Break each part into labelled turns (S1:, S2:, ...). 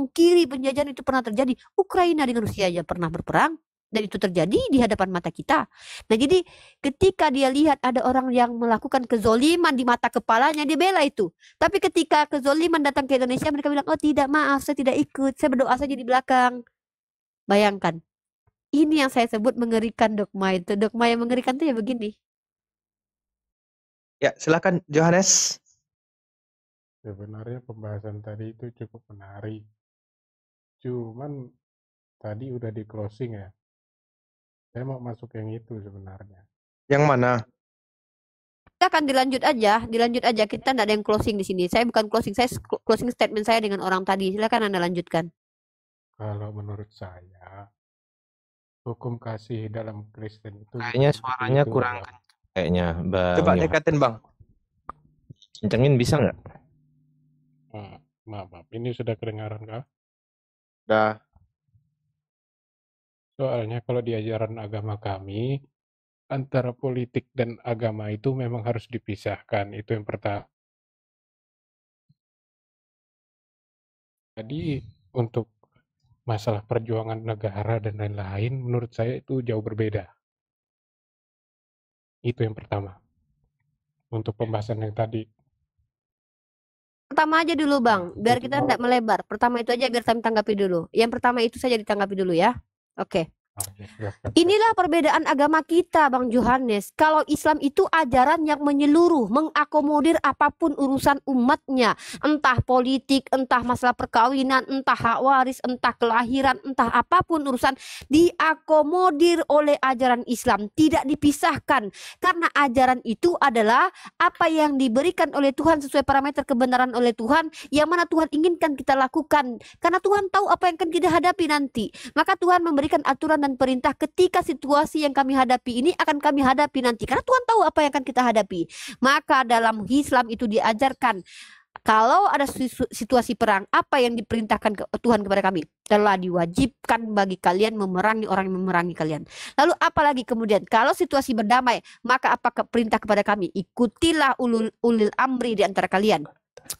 S1: memungkiri penjajahan itu pernah terjadi. Ukraina dengan Rusia aja pernah berperang. Dan itu terjadi di hadapan mata kita. Nah jadi ketika dia lihat ada orang yang melakukan kezoliman di mata kepalanya, dia bela itu. Tapi ketika kezoliman datang ke Indonesia, mereka bilang, oh tidak, maaf, saya tidak ikut, saya berdoa saja di belakang. Bayangkan, ini yang saya sebut mengerikan dogma itu. Dogma yang mengerikan itu ya begini.
S2: Ya, silakan Johannes.
S3: Sebenarnya pembahasan tadi itu cukup menarik. Cuman tadi udah di closing ya. Saya mau masuk yang itu sebenarnya.
S2: Yang mana?
S1: Kita akan dilanjut aja. Kita tidak ada yang closing di sini. Saya bukan closing, saya closing statement saya dengan orang tadi. Silakan Anda lanjutkan.
S3: Kalau menurut saya, hukum kasih dalam Kristen itu
S4: Kayaknya suaranya
S3: itu,
S4: kurang
S3: Bang.
S4: kayaknya, Bang.
S2: Coba
S4: Yohan.
S2: dekatin Bang.
S4: Kencengin bisa nggak?
S3: Maaf. Ini sudah kedengaran kah?
S2: Dah.
S3: Soalnya kalau di ajaran agama kami, antara politik dan agama itu memang harus dipisahkan. Itu yang pertama. Jadi untuk masalah perjuangan negara dan lain-lain, menurut saya itu jauh berbeda. Itu yang pertama. Untuk pembahasan yang tadi.
S1: Pertama aja dulu Bang, biar kita tidak melebar. Pertama itu aja biar kami tanggapi dulu. Yang pertama itu saja ditanggapi dulu ya. Oke. Inilah perbedaan agama kita Bang Johannes. Kalau Islam itu ajaran yang menyeluruh, mengakomodir apapun urusan umatnya. Entah politik, entah masalah perkawinan, entah hak waris, entah kelahiran, entah apapun urusan, diakomodir oleh ajaran Islam. Tidak dipisahkan. Karena ajaran itu adalah apa yang diberikan oleh Tuhan sesuai parameter kebenaran oleh Tuhan, yang mana Tuhan inginkan kita lakukan. Karena Tuhan tahu apa yang akan kita hadapi nanti. Maka Tuhan memberikan aturan dan perintah ketika situasi yang kami hadapi ini akan kami hadapi nanti. Karena Tuhan tahu apa yang akan kita hadapi. Maka dalam Islam itu diajarkan, kalau ada situasi perang, apa yang diperintahkan Tuhan kepada kami? Telah diwajibkan bagi kalian memerangi orang yang memerangi kalian. Lalu apalagi kemudian, kalau situasi berdamai, maka apa perintah kepada kami? Ikutilah ulil amri di antara kalian.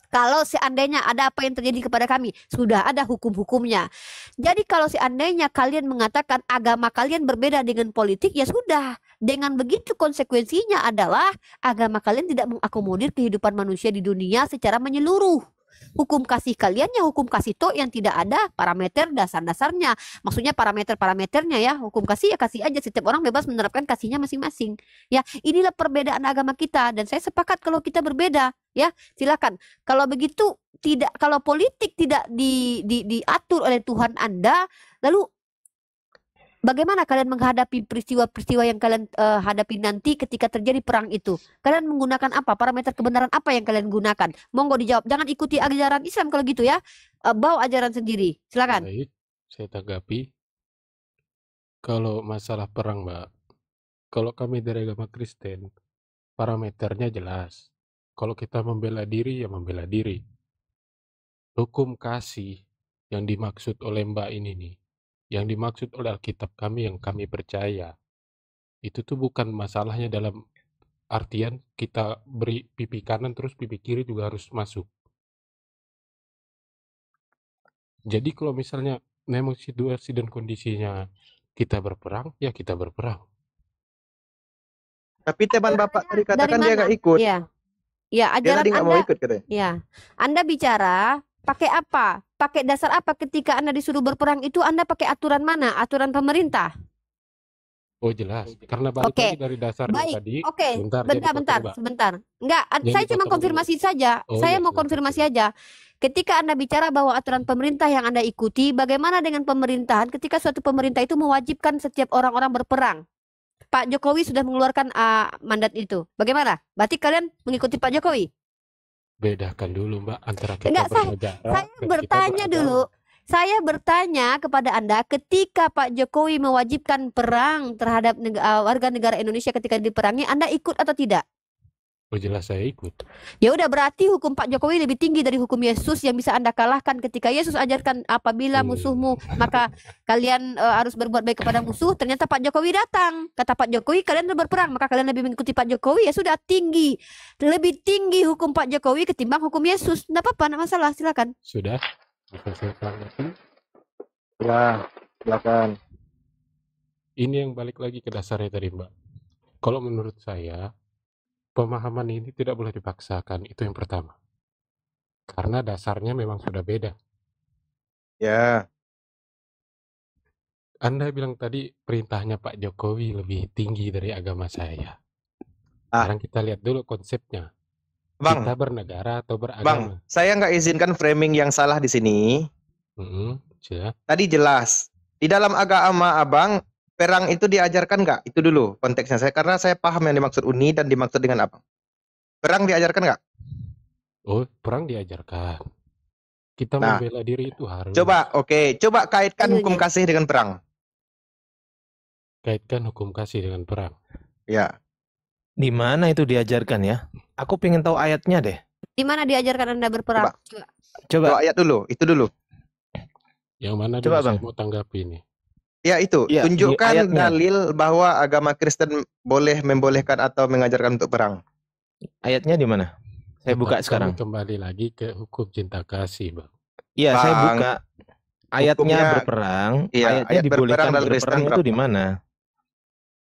S1: Kalau seandainya ada apa yang terjadi kepada kami, sudah ada hukum-hukumnya. Jadi kalau seandainya kalian mengatakan agama kalian berbeda dengan politik, ya sudah. Dengan begitu konsekuensinya adalah agama kalian tidak mengakomodir kehidupan manusia di dunia secara menyeluruh. Hukum kasih kalian ya hukum kasih toh yang tidak ada parameter dasar-dasarnya. Maksudnya parameter-parameternya ya. Hukum kasih ya kasih aja. Setiap orang bebas menerapkan kasihnya masing-masing. Ya, inilah perbedaan agama kita. Dan saya sepakat kalau kita berbeda. Ya, silakan. Kalau begitu tidak, kalau politik tidak diatur oleh Tuhan Anda, lalu bagaimana kalian menghadapi peristiwa-peristiwa yang kalian hadapi nanti ketika terjadi perang itu? Kalian menggunakan apa? Parameter kebenaran apa yang kalian gunakan? Monggo dijawab. Jangan ikuti ajaran Islam kalau gitu ya. Bawa ajaran sendiri. Silakan.
S3: Baik, saya tanggapi. Kalau masalah perang, Mbak, kalau kami dari agama Kristen, parameternya jelas. Kalau kita membela diri, ya membela diri. Hukum kasih yang dimaksud oleh Mbak ini nih, yang dimaksud oleh Alkitab kami yang kami percaya, itu tuh bukan masalahnya dalam artian kita beri pipi kanan terus pipi kiri juga harus masuk. Jadi kalau misalnya memang situasi dan kondisinya kita berperang, ya kita berperang.
S2: Tapi teman Bapak tadi katakan dia nggak ikut.
S1: Iya. Ya,
S2: Dia
S1: ajaran
S2: tadi nggak mau
S1: Anda.
S2: ikut katanya.
S1: Ya, Anda bicara pakai apa? Pakai dasar apa ketika Anda disuruh berperang itu? Anda pakai aturan mana? Aturan pemerintah?
S3: Oh jelas, karena balik
S1: Oke.
S3: lagi dari dasarnya
S1: Baik,
S3: tadi.
S1: oke. Sebentar. Enggak,
S3: Jadi
S1: saya cuma
S3: potong
S1: konfirmasi saja.
S3: Oh,
S1: Saya
S3: iya,
S1: mau
S3: silakan,
S1: konfirmasi aja. Ketika Anda bicara bahwa aturan pemerintah yang Anda ikuti, bagaimana dengan pemerintahan ketika suatu pemerintah itu mewajibkan setiap orang-orang berperang? Pak Jokowi sudah mengeluarkan mandat itu. Bagaimana? Berarti kalian mengikuti Pak Jokowi?
S3: Bedakan dulu Mbak antara kita
S1: Enggak,
S3: bernegara
S1: saya
S3: dan kita
S1: bertanya
S3: beragama.
S1: dulu. Saya bertanya kepada Anda, ketika Pak Jokowi mewajibkan perang terhadap warga negara Indonesia ketika diperangi, Anda ikut atau tidak?
S3: Oh jelas saya ikut.
S1: Ya udah, berarti hukum Pak Jokowi lebih tinggi dari hukum Yesus yang bisa Anda kalahkan ketika Yesus ajarkan apabila musuhmu maka kalian harus berbuat baik kepada musuh. Ternyata Pak Jokowi datang. Kata Pak Jokowi kalian harus berperang, maka kalian lebih mengikuti Pak Jokowi. Ya sudah, tinggi. Lebih tinggi hukum Pak Jokowi ketimbang hukum Yesus. Enggak apa-apa, enggak masalah, silakan.
S3: Sudah. Bisa saya tanggapi?
S2: Ya, silakan.
S3: Ini yang balik lagi ke dasarnya tadi, Mbak. Kalau menurut saya, pemahaman ini tidak boleh dipaksakan, itu yang pertama. Karena dasarnya memang sudah beda.
S2: Ya,
S3: Anda bilang tadi perintahnya Pak Jokowi lebih tinggi dari agama saya.
S2: Ah.
S3: Sekarang kita lihat dulu konsepnya.
S2: Bang,
S3: Kita bernegara atau
S2: Bang,
S3: beragama?
S2: saya nggak izinkan framing yang salah di sini.
S3: Ya.
S2: Tadi jelas di dalam agama Abang perang itu diajarkan nggak? Itu dulu konteksnya saya karena saya paham yang dimaksud Uni dan dimaksud dengan Abang. Perang diajarkan nggak?
S3: Oh, perang diajarkan. Kita
S2: Nah,
S3: membela diri itu harus.
S2: Coba, oke, coba kaitkan
S1: Ayo,
S2: hukum
S1: Jen.
S2: kasih dengan perang.
S3: Kaitkan hukum kasih dengan perang.
S2: Ya,
S4: Di mana itu diajarkan ya? Aku pengen tahu ayatnya deh.
S1: Di mana diajarkan Anda berperang?
S4: Coba.
S2: dua ayat dulu, itu dulu.
S3: Yang mana
S4: Coba,
S3: dulu saya
S4: Bang.
S3: mau tanggapi ini?
S2: Ya itu,
S4: Ya, di
S2: tunjukkan
S4: ayatnya.
S2: dalil bahwa agama Kristen boleh membolehkan atau mengajarkan untuk perang.
S4: Ayatnya di mana? Saya buka
S3: Kami
S4: sekarang.
S3: kembali lagi ke hukum cinta kasih, Bang.
S4: Iya, saya
S2: Bang,
S4: buka. Ayatnya
S2: hukumnya-
S4: berperang.
S2: Iya,
S4: Ayatnya
S2: ayat berperang
S4: dibolehkan
S2: dalam
S4: berperang
S2: Islam
S4: itu
S2: berapa?
S4: di mana?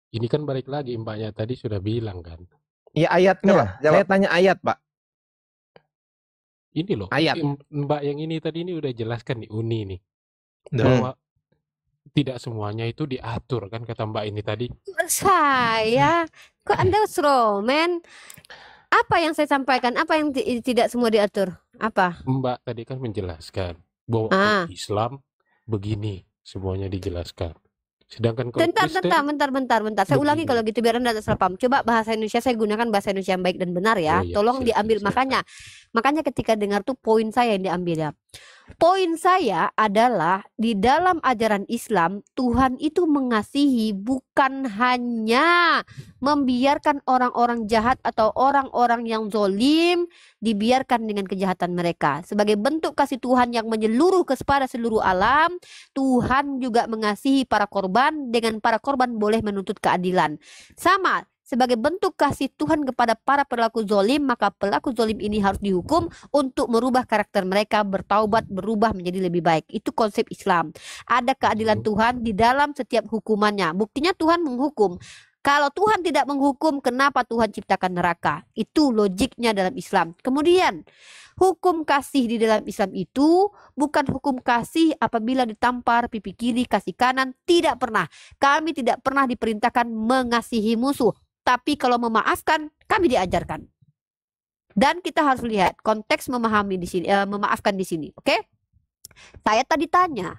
S3: Ini kan balik lagi mbaknya tadi sudah bilang kan.
S4: Ya ayatnya.
S2: Coba, jawab.
S4: Saya tanya ayat, Pak.
S3: Ini loh,
S4: Ayat.
S3: Mbak yang ini tadi ini udah jelaskan nih Uni nih.
S4: Duh.
S3: Bahwa tidak semuanya itu diatur kan kata Mbak ini tadi.
S1: Saya, kok Anda strawman? Apa yang saya sampaikan? Apa yang tidak semua diatur? Apa?
S3: Mbak tadi kan menjelaskan bahwa
S1: Ah.
S3: Islam begini semuanya dijelaskan. Sedangkan kalau
S1: Bentar. Saya ulangi
S3: begini.
S1: kalau gitu biar Anda tak salah paham. Coba bahasa Indonesia, saya gunakan bahasa Indonesia yang baik dan benar ya.
S3: Oh iya,
S1: Tolong
S3: siap,
S1: diambil.
S3: siap.
S1: Makanya ketika dengar tuh poin saya yang diambil ya. Poin saya adalah di dalam ajaran Islam Tuhan itu mengasihi bukan hanya membiarkan orang-orang jahat atau orang-orang yang zolim dibiarkan dengan kejahatan mereka. Sebagai bentuk kasih Tuhan yang menyeluruh kepada seluruh alam, Tuhan juga mengasihi para korban, dengan para korban boleh menuntut keadilan. Sama, sebagai bentuk kasih Tuhan kepada para pelaku zolim, maka pelaku zolim ini harus dihukum untuk merubah karakter mereka, bertaubat, berubah menjadi lebih baik. Itu konsep Islam. Ada keadilan Tuhan di dalam setiap hukumannya. Buktinya Tuhan menghukum. Kalau Tuhan tidak menghukum, kenapa Tuhan ciptakan neraka? Itu logiknya dalam Islam. Kemudian, hukum kasih di dalam Islam itu bukan hukum kasih apabila ditampar pipi kiri, kasih kanan. Tidak pernah. Kami tidak pernah diperintahkan mengasihi musuh. Tapi kalau memaafkan, kami diajarkan. Dan kita harus lihat konteks memahami di sini, memaafkan di sini. Oke? Saya tadi tanya,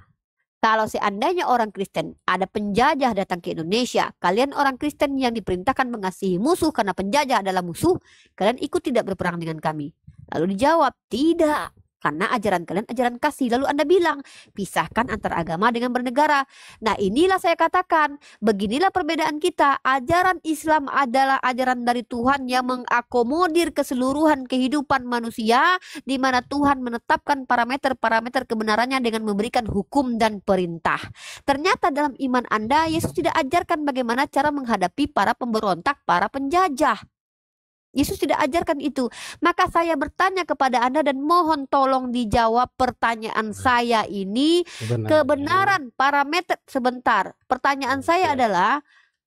S1: kalau seandainya orang Kristen ada penjajah datang ke Indonesia, kalian orang Kristen yang diperintahkan mengasihi musuh karena penjajah adalah musuh, kalian ikut tidak berperang dengan kami? Lalu dijawab, tidak. Karena ajaran kalian ajaran kasih. Lalu Anda bilang, pisahkan antara agama dengan bernegara. Nah, inilah saya katakan, beginilah perbedaan kita. Ajaran Islam adalah ajaran dari Tuhan yang mengakomodir keseluruhan kehidupan manusia, di mana Tuhan menetapkan parameter-parameter kebenarannya dengan memberikan hukum dan perintah. Ternyata dalam iman Anda, Yesus tidak ajarkan bagaimana cara menghadapi para pemberontak, para penjajah. Yesus tidak ajarkan itu. Maka saya bertanya kepada Anda dan mohon tolong dijawab pertanyaan saya ini. Kebenaran parameter, sebentar. Pertanyaan saya adalah,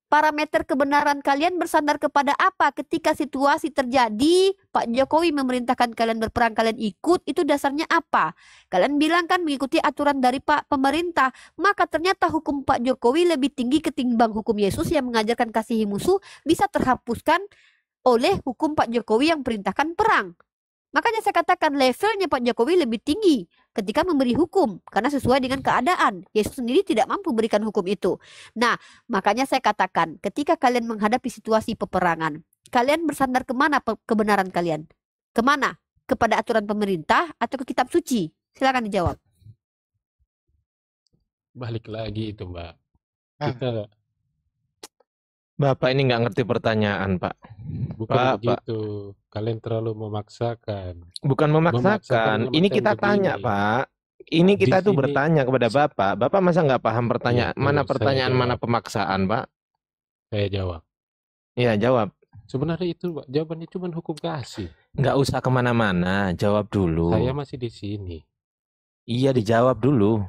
S1: parameter kebenaran kalian bersandar kepada apa ketika situasi terjadi? Pak Jokowi memerintahkan kalian berperang, kalian ikut, itu dasarnya apa? Kalian bilang kan mengikuti aturan dari Pak pemerintah. Maka ternyata hukum Pak Jokowi lebih tinggi ketimbang hukum Yesus yang mengajarkan kasihi musuh, bisa terhapuskan oleh hukum Pak Jokowi yang perintahkan perang. Makanya saya katakan levelnya Pak Jokowi lebih tinggi ketika memberi hukum, karena sesuai dengan keadaan. Yesus sendiri tidak mampu berikan hukum itu. Nah, makanya saya katakan, ketika kalian menghadapi situasi peperangan, kalian bersandar kemana kebenaran kalian? Kemana? Kepada aturan pemerintah atau ke kitab suci? Silakan dijawab.
S3: Balik lagi itu, Mbak. Kita
S4: Bapak ini nggak ngerti pertanyaan, Pak.
S3: bukan begitu. Kalian terlalu memaksakan.
S4: Bukan memaksakan. Ini kita tanya, Pak. Ini kita tuh bertanya kepada Bapak. Bapak masa nggak paham pertanyaan? Mana pertanyaan, mana pemaksaan, Pak?
S3: Saya jawab.
S4: Iya, jawab.
S3: Sebenarnya itu, Pak. Jawabannya cuma hukum kasih.
S4: Nggak usah kemana-mana. Jawab dulu.
S3: Saya masih di sini.
S4: Iya, dijawab dulu.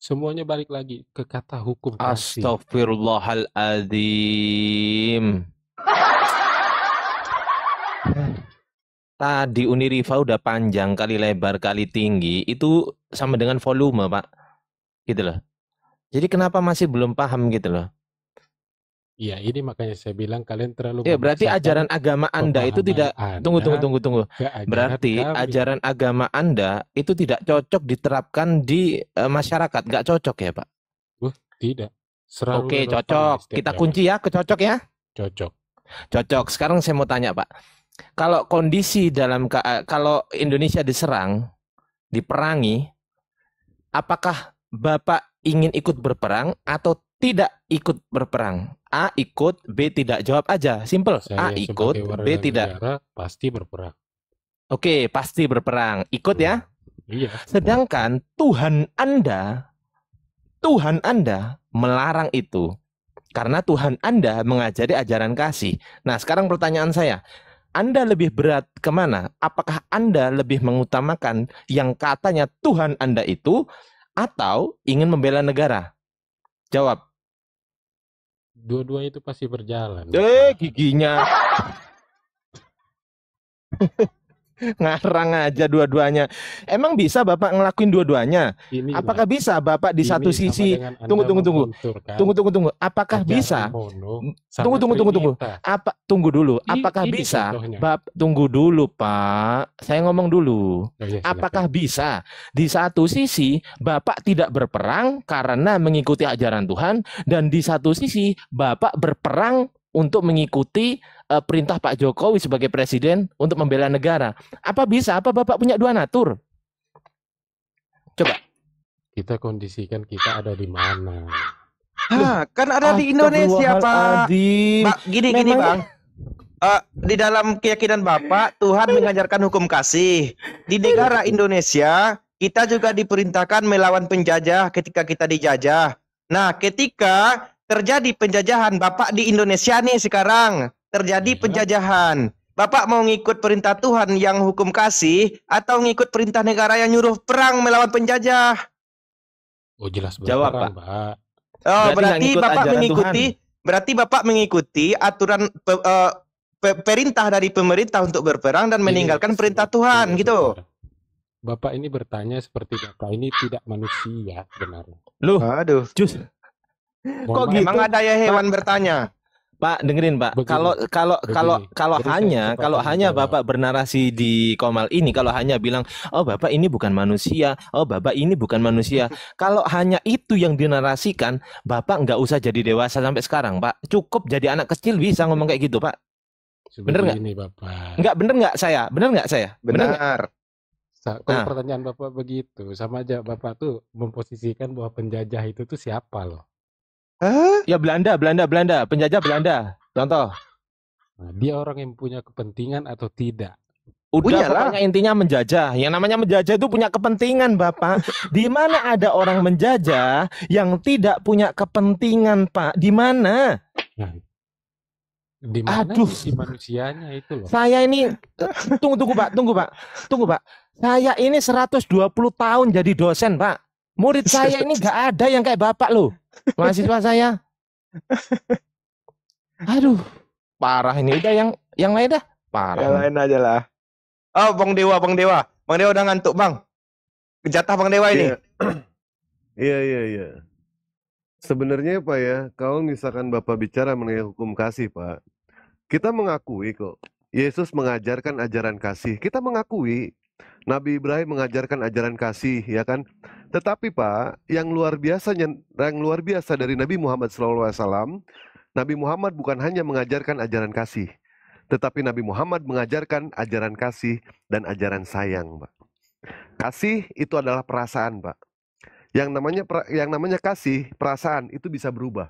S3: Semuanya balik lagi ke kata hukum kasih.
S4: Astagfirullahaladzim. Tadi Uniriva udah panjang kali lebar kali tinggi, itu sama dengan volume, Pak. Gitu loh. Jadi kenapa masih belum paham gitu loh?
S3: Iya, ini makanya saya bilang kalian terlalu
S4: Ya, berarti
S3: memaksakan
S4: ajaran agama Anda itu tidak Tunggu.
S3: ke ajaran
S4: Berarti
S3: kami.
S4: ajaran agama Anda itu tidak cocok diterapkan di masyarakat, nggak cocok ya, Pak?
S3: Tidak. Selalu
S4: Oke,
S3: relevan
S4: cocok.
S3: di setiap
S4: Kita
S3: zaman.
S4: kunci ya, cocok ya?
S3: Cocok.
S4: Cocok. Sekarang saya mau tanya, Pak. Kalau kondisi kalau Indonesia diserang, diperangi, apakah Bapak ingin ikut berperang atau tidak ikut berperang? A ikut, B tidak. Jawab aja, simple. A
S3: Saya
S4: ikut,
S3: sebagai warga
S4: B tidak.
S3: negara pasti berperang.
S4: Oke, pasti berperang. Ikut ya.
S3: Iya.
S4: Sedangkan Tuhan Anda melarang itu. Karena Tuhan Anda mengajari ajaran kasih. Nah, sekarang pertanyaan saya. Anda lebih berat kemana? Apakah Anda lebih mengutamakan yang katanya Tuhan Anda itu atau ingin membela negara? Jawab.
S3: Dua-duanya itu pasti berjalan.
S4: Giginya. Ngarang aja dua-duanya. Emang bisa Bapak ngelakuin dua-duanya? Apakah bisa Bapak di satu sisi Tunggu. Apakah bisa? Tunggu. Tunggu dulu. Apakah bisa? Tunggu dulu, Pak. Saya ngomong dulu. Apakah bisa di satu sisi Bapak tidak berperang karena mengikuti ajaran Tuhan, dan di satu sisi Bapak berperang untuk mengikuti perintah Pak Jokowi sebagai presiden untuk membela negara? Apa bisa? Apa Bapak punya dua natur? Coba.
S3: Kita kondisikan kita ada di mana.
S2: Kan ada di Indonesia, Pak. Gini, Bang. Di dalam keyakinan Bapak, Tuhan mengajarkan hukum kasih. Di negara Indonesia, kita juga diperintahkan melawan penjajah ketika kita dijajah. Nah, ketika terjadi penjajahan, Bapak di Indonesia nih sekarang terjadi penjajahan. Bapak mau ngikut perintah Tuhan yang hukum kasih atau ngikut perintah negara yang nyuruh perang melawan penjajah?
S3: Oh, jelas
S4: Jawab,
S3: berperang,
S4: Pak.
S2: Berarti Bapak mengikuti aturan perintah dari pemerintah untuk berperang dan meninggalkan perintah Tuhan gitu.
S3: Bapak ini bertanya seperti Bapak ini tidak manusia sebenarnya.
S2: Loh, aduh.
S4: Kok gitu?
S2: Emang ada ya hewan bertanya?
S4: Pak, dengerin Pak. Kalau hanya Bapak bernarasi di Komal ini, kalau hanya bilang, oh Bapak ini bukan manusia, oh Bapak ini bukan manusia. Kalau hanya itu yang dinarasikan, Bapak nggak usah jadi dewasa sampai sekarang, Pak. Cukup jadi anak kecil bisa ngomong kayak gitu, Pak. Bener nggak? Nggak bener nggak saya? Bener nggak saya?
S2: Benar.
S3: Kalau pertanyaan Bapak begitu, sama aja Bapak tuh memposisikan bahwa penjajah itu tuh siapa loh?
S4: Ya Belanda, penjajah Belanda. Contoh.
S3: Nah, dia orang yang punya kepentingan atau tidak?
S4: Udah, pokoknya intinya menjajah. Yang namanya menjajah itu punya kepentingan, Bapak. Di mana ada orang menjajah yang tidak punya kepentingan, Pak? Di mana?
S3: Nah, di mana sisi manusianya itu loh?
S4: Saya ini tunggu Pak. Saya ini 120 tahun jadi dosen, Pak. Murid saya ini nggak ada yang kayak Bapak loh. Mahasiswa saya. Aduh, parah ini. Udah yang lain dah. Parah.
S2: Yang lain aja lah. Oh, Bang Dewa. Bang Dewa udah ngantuk, Bang. Jatah Bang Dewa ini.
S5: Iya. Sebenarnya Pak ya, kalau misalkan Bapak bicara mengenai hukum kasih, Pak, kita mengakui kok Yesus mengajarkan ajaran kasih. Kita mengakui Nabi Ibrahim mengajarkan ajaran kasih, ya kan? Tetapi Pak, yang luar biasa dari Nabi Muhammad SAW, Nabi Muhammad bukan hanya mengajarkan ajaran kasih, tetapi Nabi Muhammad mengajarkan ajaran kasih dan ajaran sayang, Pak. Kasih itu adalah perasaan, Pak. Yang namanya kasih, perasaan itu bisa berubah.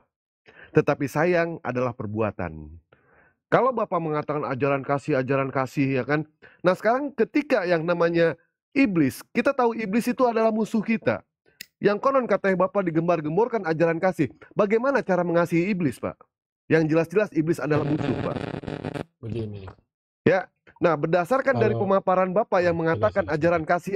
S5: Tetapi sayang adalah perbuatan. Kalau Bapak mengatakan ajaran kasih, ya kan? Nah sekarang ketika yang namanya iblis, kita tahu iblis itu adalah musuh kita. Yang konon katanya Bapak digembar-gemborkan ajaran kasih. Bagaimana cara mengasihi iblis, Pak? Yang jelas-jelas iblis adalah musuh, Pak.
S3: Begini.
S5: Ya, nah berdasarkan dari pemaparan Bapak yang mengatakan ajaran kasih,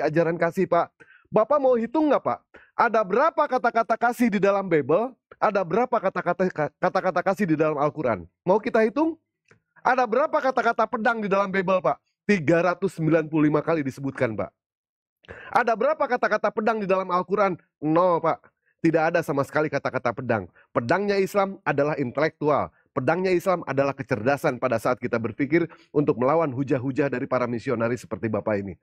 S5: Pak. Bapak mau hitung nggak Pak? Ada berapa kata-kata kasih di dalam Bible? Ada berapa kata-kata kasih di dalam Al-Quran? Mau kita hitung? Ada berapa kata-kata pedang di dalam Bible Pak? 395 kali disebutkan Pak. Ada berapa kata-kata pedang di dalam Al-Quran? 0 Pak. Tidak ada sama sekali kata-kata pedang. Pedangnya Islam adalah intelektual. Pedangnya Islam adalah kecerdasan pada saat kita berpikir untuk melawan hujah-hujah dari para misionaris seperti Bapak ini.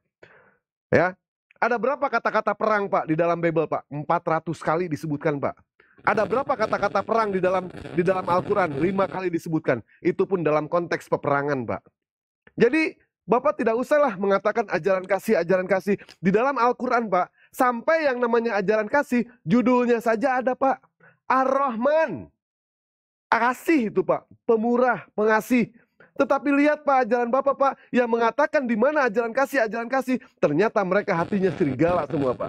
S5: Ya, ada berapa kata-kata perang Pak di dalam Bible Pak? 400 kali disebutkan Pak. Ada berapa kata-kata perang di dalam Al-Quran? 5 kali disebutkan. Itu pun dalam konteks peperangan Pak. Jadi Bapak tidak usahlah mengatakan ajaran kasih. Di dalam Al-Quran Pak, sampai yang namanya ajaran kasih, judulnya saja ada Pak. Ar-Rahman. Kasih itu Pak, pemurah, pengasih. Tetapi lihat Pak, ajaran Bapak Pak, yang mengatakan di mana ajaran kasih, ternyata mereka hatinya serigala semua Pak.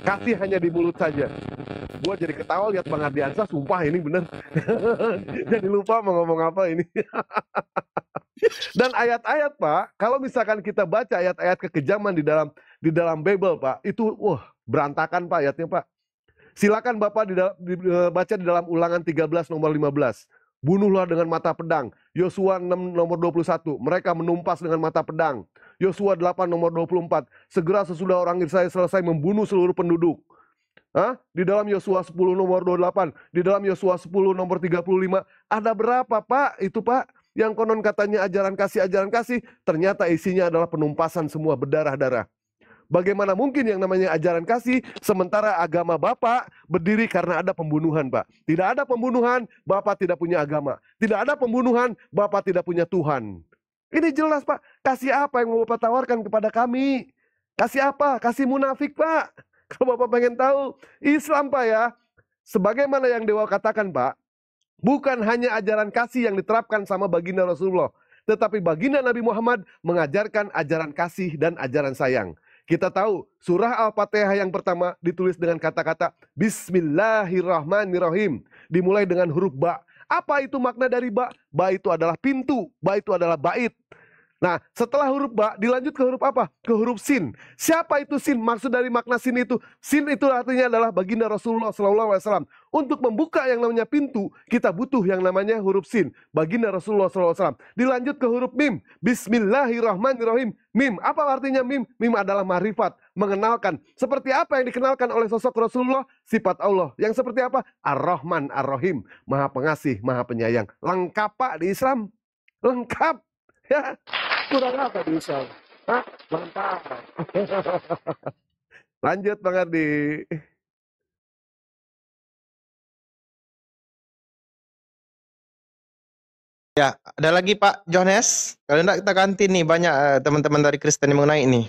S5: Kasih hanya di mulut saja. Gua jadi ketawa lihat Bang Ardiansa, sumpah ini bener. Jadi lupa mau ngomong apa ini. Dan ayat-ayat Pak, kalau misalkan kita baca ayat-ayat kekejaman di dalam Bible Pak, itu berantakan Pak ayatnya Pak. Silakan Bapak baca di dalam Ulangan 13 nomor 15. Bunuhlah dengan mata pedang. Yosua 6 nomor 21. Mereka menumpas dengan mata pedang. Yosua 8 nomor 24. Segera sesudah orang Israel selesai membunuh seluruh penduduk. Di dalam Yosua 10 nomor 28. Di dalam Yosua 10 nomor 35. Ada berapa Pak? Itu Pak. Yang konon katanya ajaran kasih. Ternyata isinya adalah penumpasan semua berdarah-darah. Bagaimana mungkin yang namanya ajaran kasih, sementara agama Bapak berdiri karena ada pembunuhan Pak. Tidak ada pembunuhan, Bapak tidak punya agama. Tidak ada pembunuhan, Bapak tidak punya Tuhan. Ini jelas Pak, kasih apa yang mau Bapak tawarkan kepada kami? Kasih apa? Kasih munafik Pak. Kalau Bapak pengen tahu, Islam Pak ya, sebagaimana yang Dewa katakan Pak, bukan hanya ajaran kasih yang diterapkan sama baginda Rasulullah, tetapi baginda Nabi Muhammad mengajarkan ajaran kasih dan ajaran sayang. Kita tahu surah Al-Fatihah yang pertama ditulis dengan kata-kata Bismillahirrahmanirrahim. Dimulai dengan huruf ba. Apa itu makna dari ba? Ba itu adalah pintu, ba itu adalah bait. Nah, setelah huruf ba dilanjut ke huruf apa? Ke huruf sin. Siapa itu sin? Maksud dari makna sin itu artinya adalah baginda Rasulullah SAW. Untuk membuka yang namanya pintu, kita butuh yang namanya huruf sin. Baginda Rasulullah SAW. Dilanjut ke huruf mim. Bismillahirrahmanirrahim. Mim. Apa artinya mim? Mim adalah ma'rifat, mengenalkan. Seperti apa yang dikenalkan oleh sosok Rasulullah? Sifat Allah. Yang seperti apa? Ar-Rahman, Ar-Rahim. Maha pengasih, maha penyayang. Lengkap Pak di Islam. Lengkap. Ya, kurang apa di Islam? Mantap. Lanjut Bang Ardi.
S2: Ya, ada lagi Pak Johannes. Kalau enggak kita ganti nih, banyak teman-teman dari Kristen yang mengenai ini.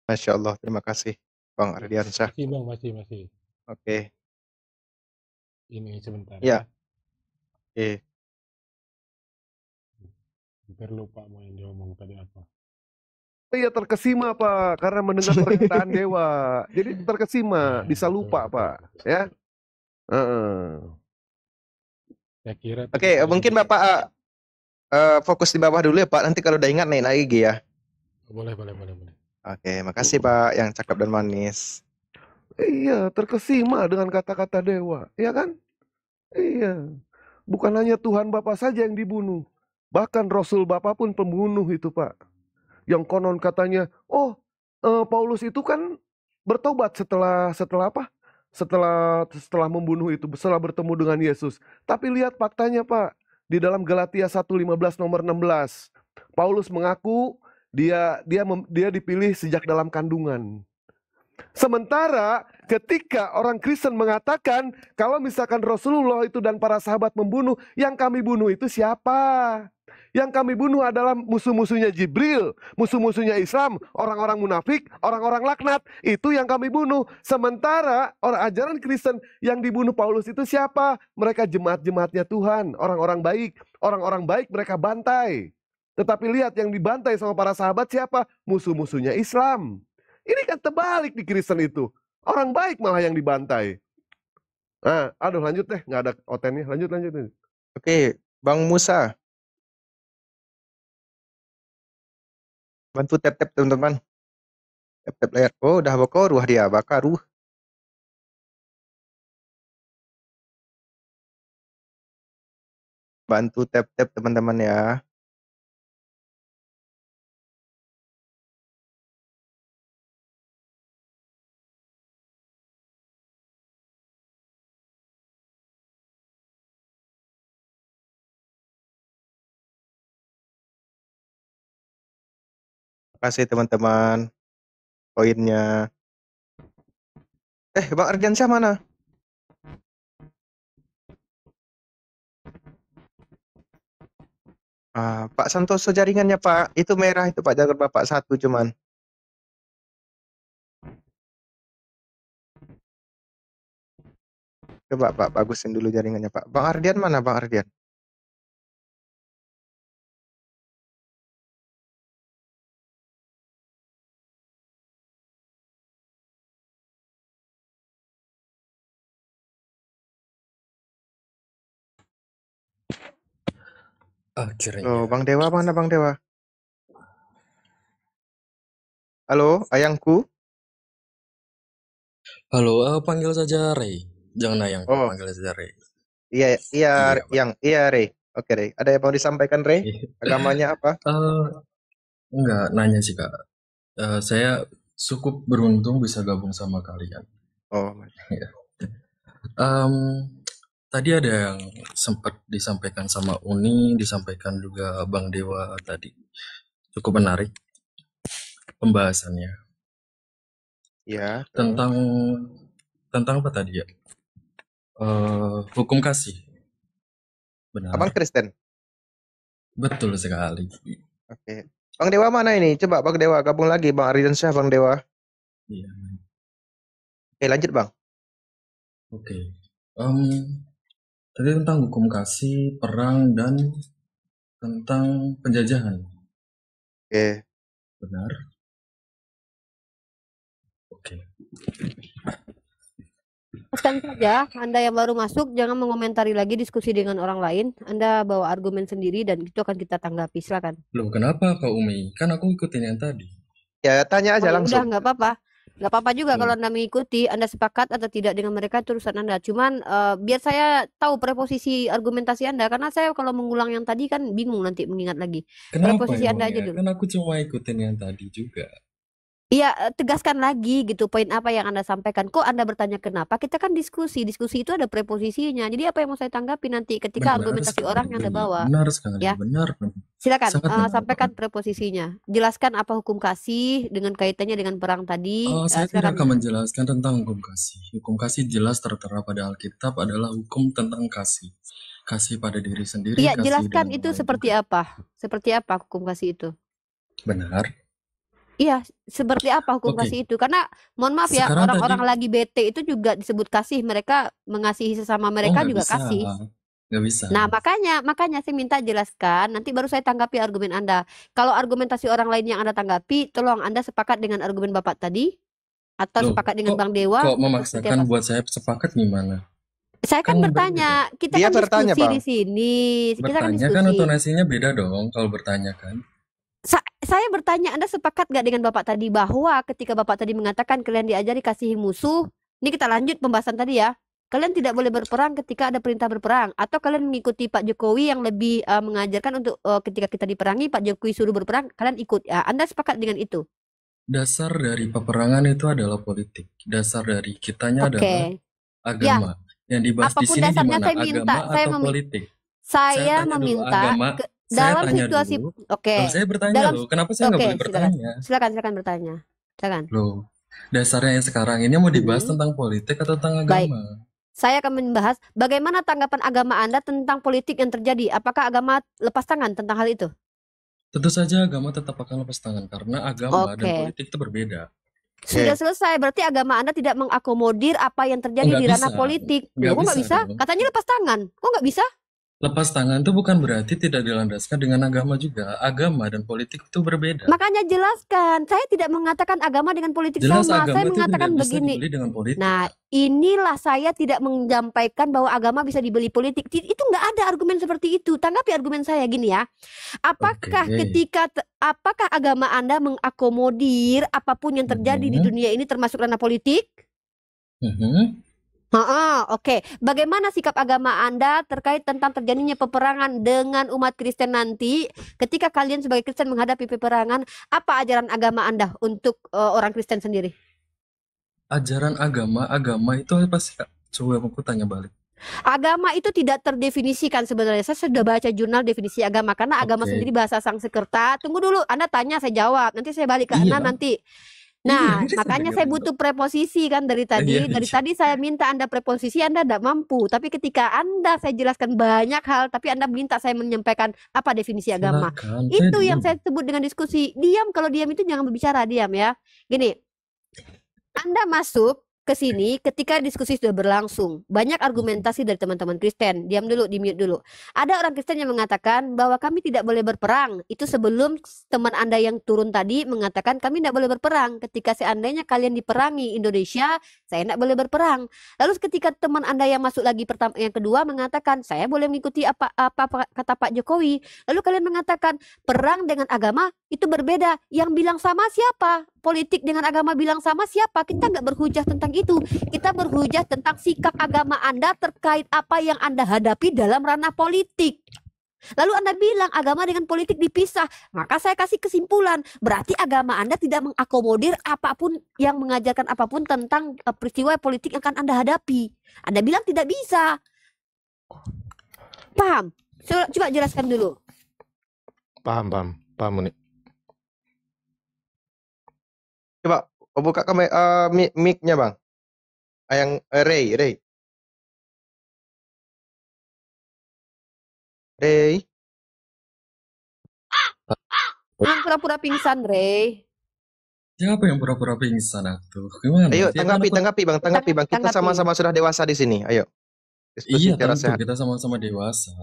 S2: Masya Allah, terima kasih Bang Ardiansyah.
S3: Masih Bang, masih.
S2: Oke.
S3: Ini sebentar.
S2: Ya. Oke.
S3: Terlupa mau yang diomong tadi apa.
S5: Iya terkesima Pak, karena mendengar perkataan Dewa. Jadi terkesima, bisa lupa Pak. Ya.
S3: Saya kira.
S2: Oke, mungkin Bapak fokus di bawah dulu ya Pak. Nanti kalau udah ingat naik lagi ya.
S3: Boleh.
S2: Oke, makasih Pak yang cakap dan manis.
S5: Iya, terkesima dengan kata-kata Dewa, ya kan? Iya. Bukan hanya Tuhan Bapa saja yang dibunuh. Bahkan Rasul Bapa pun pembunuh itu Pak. Yang konon katanya, Paulus itu kan bertobat setelah apa? Setelah membunuh itu, setelah bertemu dengan Yesus. Tapi lihat faktanya Pak. Di dalam Galatia 1:15 nomor 16. Paulus mengaku dia dipilih sejak dalam kandungan. Sementara ketika orang Kristen mengatakan kalau misalkan Rasulullah itu dan para sahabat membunuh, yang kami bunuh itu siapa? Yang kami bunuh adalah musuh-musuhnya Jibril, musuh-musuhnya Islam, orang-orang munafik, orang-orang laknat. Itu yang kami bunuh. Sementara orang ajaran Kristen yang dibunuh Paulus itu siapa? Mereka jemaat-jemaatnya Tuhan, orang-orang baik. Orang-orang baik mereka bantai. Tetapi lihat yang dibantai sama para sahabat siapa? Musuh-musuhnya Islam. Ini kan terbalik di Kristen itu. Orang baik malah yang dibantai. Lanjut deh. Nggak ada otennya. Lanjut.
S2: Oke, Bang Musa. Bantu tap-tap teman-teman. Tap-tap layar. Oh, udah bakar ruh dia, bakar ruh. Bantu tap-tap teman-teman ya. Terima kasih teman-teman. Poinnya. Bang Ardiansyah mana? Pak Santoso jaringannya Pak. Itu merah itu Pak, jangan Bapak satu cuman. Coba Pak, bagusin dulu jaringannya Pak. Bang Ardian mana Bang Ardian?
S6: Akhirnya.
S2: Oh, Bang Dewa mana Bang Dewa? Halo, ayangku.
S6: Halo, panggil saja Ray. Jangan Ayang, panggil saja Ray.
S2: Iya, Ray. Oke, Ray. Ada yang mau disampaikan, Ray? Agamanya apa?
S6: Enggak, nanya sih, Kak. Saya cukup beruntung bisa gabung sama kalian.
S2: Oh,
S6: ya. Tadi ada yang sempat disampaikan sama Uni, disampaikan juga Bang Dewa tadi. Cukup menarik pembahasannya.
S2: Ya.
S6: Tentang apa tadi ya? Hukum kasih. Benar.
S2: Abang Kristen?
S6: Betul sekali.
S2: Oke. Bang Dewa mana ini? Coba Bang Dewa gabung lagi. Bang Ardiansyah, Bang Dewa.
S6: Iya.
S2: Oke, lanjut Bang.
S6: Oke. Tadi tentang hukum kasih, perang, dan tentang penjajahan.
S2: Oke.
S6: Benar. Oke.
S1: Pesan saja, Anda yang baru masuk jangan mengomentari lagi diskusi dengan orang lain. Anda bawa argumen sendiri dan itu akan kita tanggapi. Silakan.
S6: Loh, kenapa Kak Umi? Kan aku ikutin yang tadi.
S2: Ya, tanya aja langsung.
S1: Udah, nggak apa-apa. Nggak apa-apa juga kalau Anda mengikuti. Anda sepakat atau tidak dengan mereka itu urusan Anda. Cuman biar saya tahu preposisi argumentasi Anda. Karena saya kalau mengulang yang tadi kan bingung nanti mengingat lagi.
S6: Kenapa
S1: preposisi Anda aja dulu.
S6: Kan aku cuma ikutin yang tadi juga.
S1: Iya, tegaskan lagi gitu poin apa yang Anda sampaikan. Kok Anda bertanya kenapa? Kita kan diskusi. Diskusi itu ada preposisinya. Jadi apa yang mau saya tanggapi nanti ketika argumentasi orang yang Anda bawa.
S6: Benar sekali.
S1: Ya.
S6: Benar.
S1: Silakan sampaikan preposisinya. Jelaskan apa hukum kasih dengan kaitannya dengan perang tadi.
S6: Saya tidak akan menjelaskan tentang hukum kasih. Hukum kasih jelas tertera pada Alkitab adalah hukum tentang kasih. Kasih pada diri sendiri.
S1: Iya, jelaskan itu seperti apa? Seperti apa hukum kasih itu?
S6: Benar.
S1: Iya, seperti apa hukum kasih itu? Karena mohon maaf ya, orang-orang lagi bete itu juga disebut kasih. Mereka mengasihi sesama mereka juga bisa. Kasih.
S6: Nggak bisa.
S1: Nah, makanya saya minta jelaskan. Nanti baru saya tanggapi argumen Anda. Kalau argumentasi orang lain yang Anda tanggapi, tolong Anda sepakat dengan argumen Bapak tadi atau sepakat dengan Bang Dewa.
S6: Kok memaksakan buat saya sepakat gimana?
S1: Saya kan bertanya, kita kan diskusi di sini. Kita kan diskusi.
S6: Kan intonasinya beda dong kalau bertanya kan.
S1: Saya bertanya, Anda sepakat gak dengan Bapak tadi bahwa ketika Bapak tadi mengatakan kalian diajari kasihi musuh, ini kita lanjut pembahasan tadi ya. Kalian tidak boleh berperang ketika ada perintah berperang, atau kalian mengikuti Pak Jokowi yang lebih mengajarkan untuk ketika kita diperangi Pak Jokowi suruh berperang, kalian ikut. Ya, Anda sepakat dengan itu?
S6: Dasar dari peperangan itu adalah politik. Dasar dari kitanya adalah agama. Ya. Yang dibahas di sini di mana agama atau politik?
S1: Saya meminta dalam situasi
S6: saya bertanya loh, kenapa saya nggak boleh bertanya?
S1: Silakan bertanya. Silakan.
S6: Loh, dasarnya yang sekarang ini mau dibahas tentang politik atau tentang agama?
S1: Baik. Saya akan membahas bagaimana tanggapan agama Anda tentang politik yang terjadi. Apakah agama lepas tangan tentang hal itu?
S6: Tentu saja agama tetap akan lepas tangan karena agama dan politik itu berbeda.
S1: Sudah selesai, berarti agama Anda tidak mengakomodir apa yang terjadi di ranah politik. Kok nggak bisa? Katanya lepas tangan. Kok nggak bisa?
S6: Lepas tangan itu bukan berarti tidak dilandaskan dengan agama juga. Agama dan politik itu berbeda.
S1: Makanya jelaskan. Saya tidak mengatakan agama dengan politik
S6: Jelas
S1: sama.
S6: agama
S1: Saya
S6: itu
S1: mengatakan
S6: tidak bisa
S1: begini.
S6: dibeli dengan politik.
S1: Nah, inilah saya tidak menyampaikan bahwa agama bisa dibeli politik. Itu nggak ada argumen seperti itu. Tanggapi argumen saya gini ya. Apakah apakah agama Anda mengakomodir apapun yang terjadi di dunia ini termasuk ranah politik? Oke. Bagaimana sikap agama Anda terkait tentang terjadinya peperangan dengan umat Kristen nanti? Ketika kalian sebagai Kristen menghadapi peperangan, apa ajaran agama Anda untuk orang Kristen sendiri?
S6: Ajaran agama itu apa sih, Kak? Coba aku tanya balik.
S1: Agama itu tidak terdefinisikan sebenarnya. Saya sudah baca jurnal definisi agama karena agama sendiri bahasa Sanskerta. Tunggu dulu, Anda tanya saya jawab. Nanti saya balik ke Anda nanti. Nah, makanya saya butuh preposisi kan dari tadi. Dari tadi saya minta Anda preposisi, Anda tidak mampu. Tapi ketika Anda saya jelaskan banyak hal, tapi Anda minta saya menyampaikan apa definisi agama. Itu yang saya sebut dengan diskusi. Diam, kalau diam itu jangan berbicara, diam ya. Gini, Anda masuk ke sini ketika diskusi sudah berlangsung. Banyak argumentasi dari teman-teman Kristen. Diam dulu, di-mute dulu. Ada orang Kristen yang mengatakan bahwa kami tidak boleh berperang. Itu sebelum teman Anda yang turun tadi mengatakan kami tidak boleh berperang. Ketika seandainya kalian diperangi Indonesia, saya tidak boleh berperang. Lalu ketika teman Anda yang masuk lagi yang kedua mengatakan saya boleh mengikuti apa kata Pak Jokowi. Lalu kalian mengatakan perang dengan agama itu berbeda. Yang bilang sama siapa? Politik dengan agama bilang sama siapa? Kita nggak berhujah tentang itu. Kita berhujah tentang sikap agama Anda terkait apa yang Anda hadapi dalam ranah politik. Lalu Anda bilang agama dengan politik dipisah. Maka saya kasih kesimpulan. Berarti agama Anda tidak mengakomodir apapun yang mengajarkan apapun tentang peristiwa politik yang akan Anda hadapi. Anda bilang tidak bisa. Paham? Coba jelaskan dulu.
S4: Paham Uni.
S2: Coba buka mic-nya Bang. Yang Ray.
S1: Jangan pura-pura pingsan, Ray.
S6: Siapa yang pura-pura pingsan tuh? Gimana?
S2: Ayo tanggapi Bang. Kita sama-sama sudah dewasa di sini. Ayo.
S6: Iya, tentu kita sama-sama dewasa.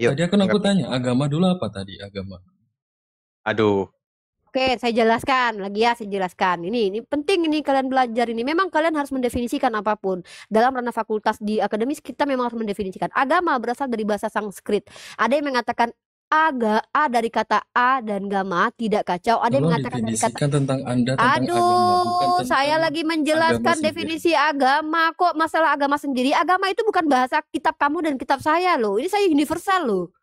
S6: Tadi aku tanya, agama dulu apa tadi? Agama.
S2: Aduh.
S1: Oke, saya jelaskan lagi ya, saya jelaskan. Ini penting ini kalian belajar ini. Memang kalian harus mendefinisikan apapun. Dalam ranah fakultas di akademis kita memang harus mendefinisikan. Agama berasal dari bahasa Sanskrit. Ada yang mengatakan A dari kata A dan gama tidak kacau. Ada yang mengatakan dari kata
S6: tentang Anda tentang agama,
S1: saya lagi menjelaskan definisi agama kok. Masalah agama sendiri. Agama itu bukan bahasa kitab kamu dan kitab saya loh. Ini saya universal loh.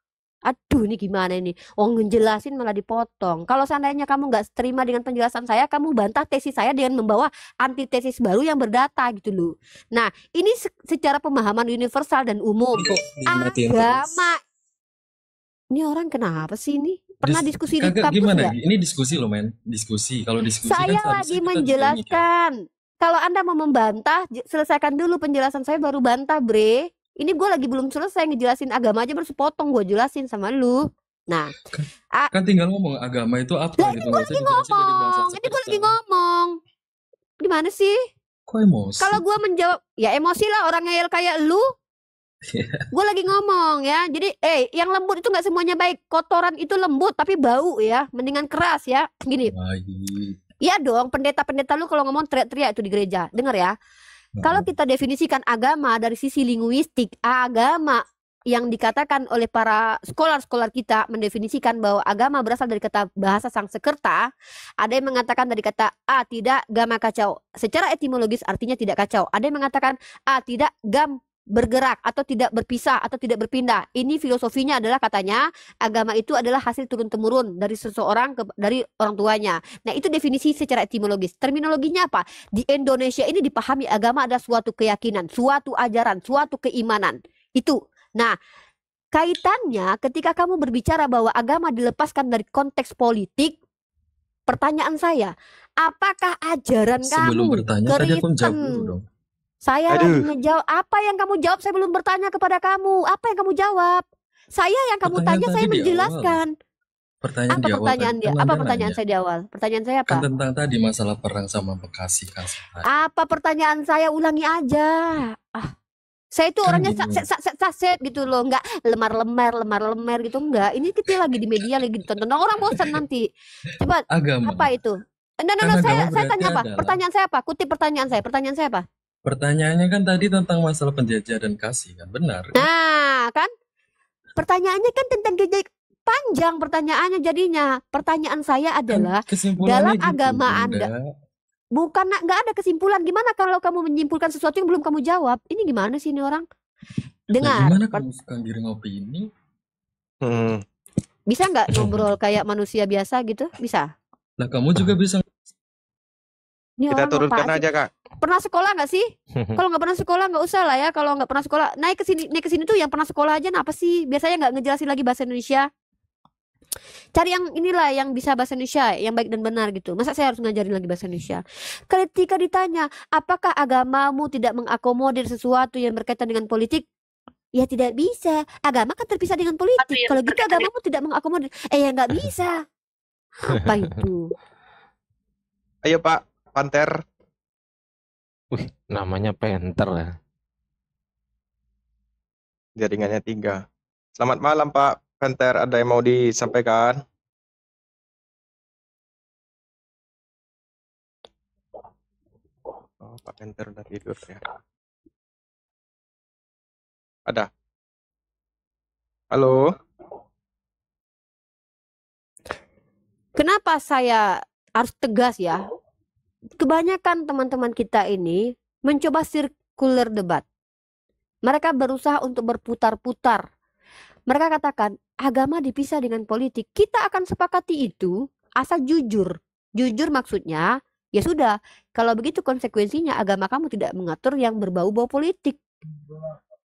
S1: Aduh, ini gimana ini? Ngejelasin malah dipotong. Kalau seandainya kamu nggak terima dengan penjelasan saya, kamu bantah tesis saya dengan membawa antitesis baru yang berdata gitu loh. Nah, ini secara pemahaman universal dan umum. Agama. Ini orang kenapa sih ini? Pernah diskusi di kampus
S6: gimana? Ini diskusi loh, men. Diskusi. Kalau diskusi
S1: saya kan lagi menjelaskan. Kalau Anda mau membantah, selesaikan dulu penjelasan saya baru bantah, Bre. Ini gue lagi belum selesai ngejelasin agama aja baru sepotong gue jelasin sama lu. Nah,
S6: kan tinggal ngomong agama itu apa gitu.
S1: Ini gue lagi ngomong. Gimana sih?
S6: Kok emosi?
S1: Kalau gue menjawab, ya emosi lah orang ngeyel kayak lu. Gue lagi ngomong ya. Jadi, yang lembut itu nggak semuanya baik. Kotoran itu lembut tapi bau ya. Mendingan keras ya. Gini. Iya dong, pendeta-pendeta lu kalau ngomong teriak-teriak itu di gereja. Dengar ya. Kalau kita definisikan agama dari sisi linguistik, agama yang dikatakan oleh para skolar-skolar kita mendefinisikan bahwa agama berasal dari kata bahasa Sanskerta. Ada yang mengatakan dari kata A tidak, gama kacau. Secara etimologis artinya tidak kacau. Ada yang mengatakan A tidak, gam bergerak atau tidak berpisah atau tidak berpindah. Ini filosofinya adalah katanya agama itu adalah hasil turun-temurun dari seseorang dari orang tuanya. Nah, itu definisi secara etimologis. Terminologinya apa? Di Indonesia ini dipahami agama adalah suatu keyakinan, suatu ajaran, suatu keimanan. Itu. Nah, kaitannya ketika kamu berbicara bahwa agama dilepaskan dari konteks politik, pertanyaan saya, apakah ajaran
S6: sebelum
S1: kamu
S6: bertanya tadi aku jawab dulu dong.
S1: Saya lagi ngejawab. Apa yang kamu jawab? Saya belum bertanya kepada kamu. Apa yang kamu jawab? Saya yang kamu tanya, saya menjelaskan.
S6: Pertanyaan
S1: apa pertanyaan saya di awal? Pertanyaan saya apa?
S6: Kan tentang tadi masalah perang sama Bekasi.
S1: Apa pertanyaan saya? Ulangi aja. Saya itu
S6: Kan
S1: orangnya
S6: gini.
S1: saset gitu loh, nggak lemar gitu, enggak. Ini kita lagi di media lagi ditonton orang bosan nanti. Coba
S6: Agama.
S1: apa itu?
S6: Kan
S1: saya
S6: agama
S1: tanya apa?
S6: berarti adalah
S1: Pertanyaan saya apa? Kutip pertanyaan saya apa?
S6: pertanyaannya kan tadi tentang masalah penjajah dan kasih kan, benar kan?
S1: Nah, kan pertanyaannya kan tentang panjang pertanyaannya jadinya. Pertanyaan saya
S6: Kan
S1: adalah dalam
S6: kesimpulannya gitu,
S1: agama
S6: Bunda.
S1: Anda bukan nggak ada kesimpulan. Gimana kalau kamu menyimpulkan sesuatu yang belum kamu jawab? Ini gimana sih ini orang?
S6: Nah,
S1: Dengar,
S6: gimana kamu suka giring opini?
S1: bisa nggak ngobrol kayak manusia biasa gitu? Bisa.
S6: Lah kamu juga bisa.
S1: Ini
S2: Kita
S1: orang
S2: turunkan
S1: apaan sih?
S2: aja, Kak.
S1: Pernah sekolah nggak sih? Kalau nggak pernah sekolah nggak usah lah ya. Kalau nggak pernah sekolah naik ke sini tuh yang pernah sekolah aja. Apa sih? Biasanya nggak ngejelasin lagi bahasa Indonesia. Cari yang inilah yang bisa bahasa Indonesia yang baik dan benar gitu. Masa saya harus ngajarin lagi bahasa Indonesia? Ketika ditanya, apakah agamamu tidak mengakomodir sesuatu yang berkaitan dengan politik? Ya tidak bisa. Agama kan terpisah dengan politik. Kalau gitu agamamu tidak mengakomodir. Ya nggak bisa. Apa itu?
S2: Ayo Pak, Panter.
S4: Wih, namanya Penter ya.
S2: Jaringannya 3. Selamat malam Pak Panter, ada yang mau disampaikan? Oh, Pak Panter udah tidur ya. Ada. Halo.
S1: Kenapa saya harus tegas ya? Kebanyakan teman-teman kita ini mencoba sirkuler debat. Mereka berusaha untuk berputar-putar. Mereka katakan agama dipisah dengan politik. Kita akan sepakati itu asal jujur. Jujur maksudnya ya sudah. Kalau begitu konsekuensinya agama kamu tidak mengatur yang berbau-bau politik.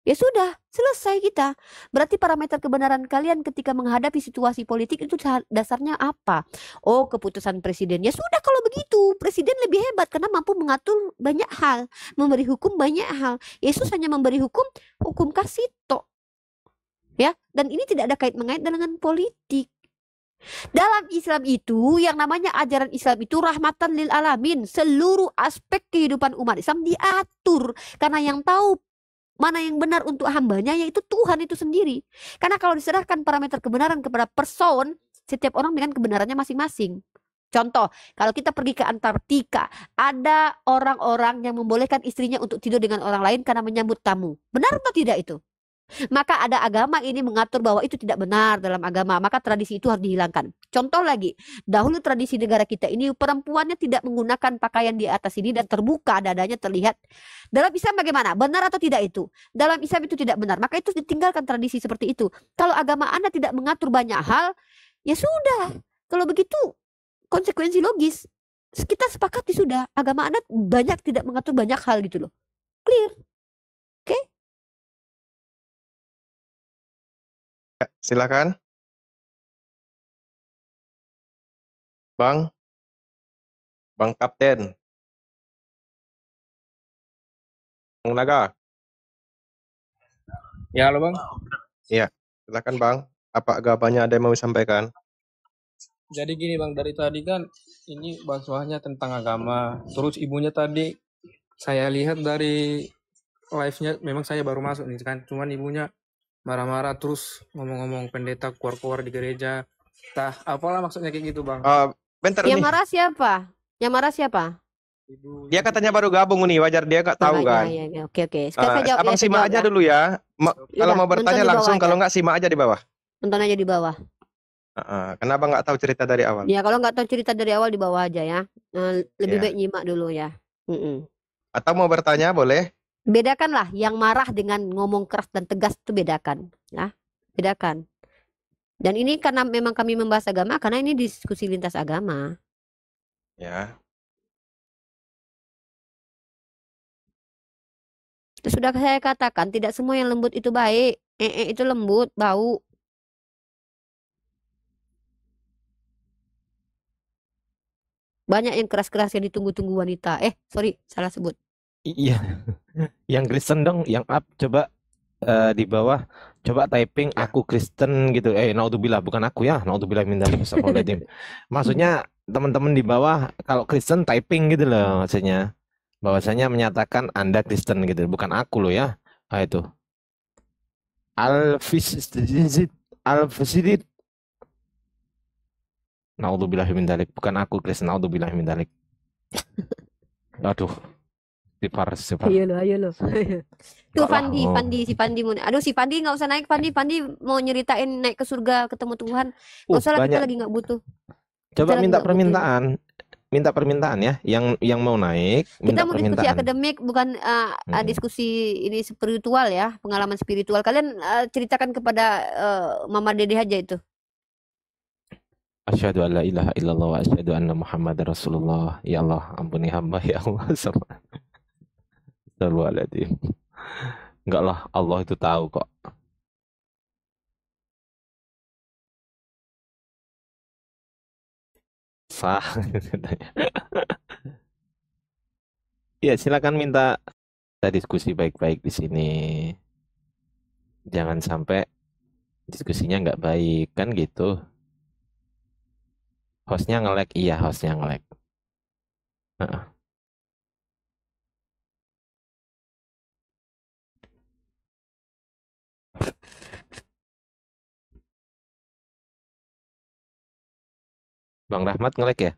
S1: Ya sudah, selesai kita. Berarti parameter kebenaran kalian ketika menghadapi situasi politik itu dasarnya apa? Oh, keputusan presiden. Ya sudah kalau begitu, presiden lebih hebat karena mampu mengatur banyak hal, memberi hukum banyak hal. Yesus hanya memberi hukum kasih tok. Ya, dan ini tidak ada kait-mengait dengan politik. Dalam Islam itu yang namanya ajaran Islam itu rahmatan lil alamin. Seluruh aspek kehidupan umat Islam diatur karena yang tahu mana yang benar untuk hambanya yaitu Tuhan itu sendiri. Karena kalau diserahkan parameter kebenaran kepada person, setiap orang dengan kebenarannya masing-masing. Contoh, kalau kita pergi ke Antartika, ada orang-orang yang membolehkan istrinya untuk tidur dengan orang lain karena menyambut tamu. Benar atau tidak itu? Maka ada agama ini mengatur bahwa itu tidak benar dalam agama, maka tradisi itu harus dihilangkan. Contoh lagi, dahulu tradisi negara kita ini perempuannya tidak menggunakan pakaian di atas ini dan terbuka dadanya terlihat. Dalam Islam bagaimana? Benar atau tidak itu? Dalam Islam itu tidak benar, maka itu ditinggalkan tradisi seperti itu. Kalau agama Anda tidak mengatur banyak hal, ya sudah. Kalau begitu konsekuensi logis kita sepakati sudah, agama Anda banyak tidak mengatur banyak hal gitu loh. Clear? Oke?
S2: Silakan. Bang Kapten. Bang Naga.
S7: Ya, halo Bang.
S2: Iya, silakan Bang. Apa agamanya ada yang mau disampaikan?
S7: Jadi gini Bang, dari tadi kan ini bahasanya tentang agama. Terus ibunya tadi saya lihat dari live-nya, memang saya baru masuk nih kan, cuman ibunya marah-marah terus ngomong-ngomong pendeta keluar-keluar di gereja. Apalah maksudnya kayak gitu Bang.
S2: Bentar
S1: Yang
S2: nih.
S1: marah siapa? Yang marah siapa?
S2: Dia katanya baru gabung nih, wajar dia nggak tahu kan.
S1: Ya. Oke. Sekarang saya jawab
S2: Abang
S1: ya,
S2: simak aja dulu ya. Kalau mau bertanya langsung, kalau nggak simak aja di bawah.
S1: Tonton aja di bawah.
S2: Kenapa nggak tahu cerita dari awal?
S1: Ya kalau nggak tahu cerita dari awal di bawah aja ya. Lebih baik nyimak dulu ya.
S2: Atau mau bertanya boleh?
S1: Bedakanlah yang marah dengan ngomong keras dan tegas itu bedakan, ya. Bedakan. Dan ini karena memang kami membahas agama, karena ini diskusi lintas agama.
S2: Ya.
S1: Sudah saya katakan tidak semua yang lembut itu baik. Itu lembut, bau. Banyak yang keras-keras yang ditunggu-tunggu wanita. Sorry, salah sebut.
S4: Iya. Yang Kristen dong, yang up coba di bawah coba typing aku Kristen gitu. Naudzubillah, bukan aku ya. Naudzubillah min dzalik. Maksudnya teman-teman di bawah kalau Kristen typing gitu loh maksudnya. Bahwasanya menyatakan Anda Kristen gitu, bukan aku loh ya. Itu. Al-Fisidid. Naudzubillahi min dzalik. Bukan aku, Chris. Naudzubillahi min dzalik. Aduh. Sifar.
S1: Ayo lo. Tuh Fandi, si Fandi mau. Aduh, si Fandi nggak usah naik. Fandi mau nyeritain naik ke surga ketemu Tuhan. Nggak usah lah, kita lagi nggak butuh.
S4: Coba minta permintaan. Minta permintaan ya, yang mau naik.
S1: Kita mau diskusi akademik, bukan diskusi ini spiritual ya, pengalaman spiritual. Kalian ceritakan kepada Mama Dede aja itu.
S4: Asyhadu an la ilaha illallah wa asyhadu anna Muhammadar Rasulullah. Ya Allah, ampuni hamba ya Allah. Astagfirullahaladzim. Enggak lah, Allah itu tahu kok. Sah. Ya, silakan minta kita diskusi baik-baik di sini. Jangan sampai diskusinya nggak baik, kan gitu. Hostnya nge-lag, iya hostnya nge-lag. Bang Rahmat nge-lag ya?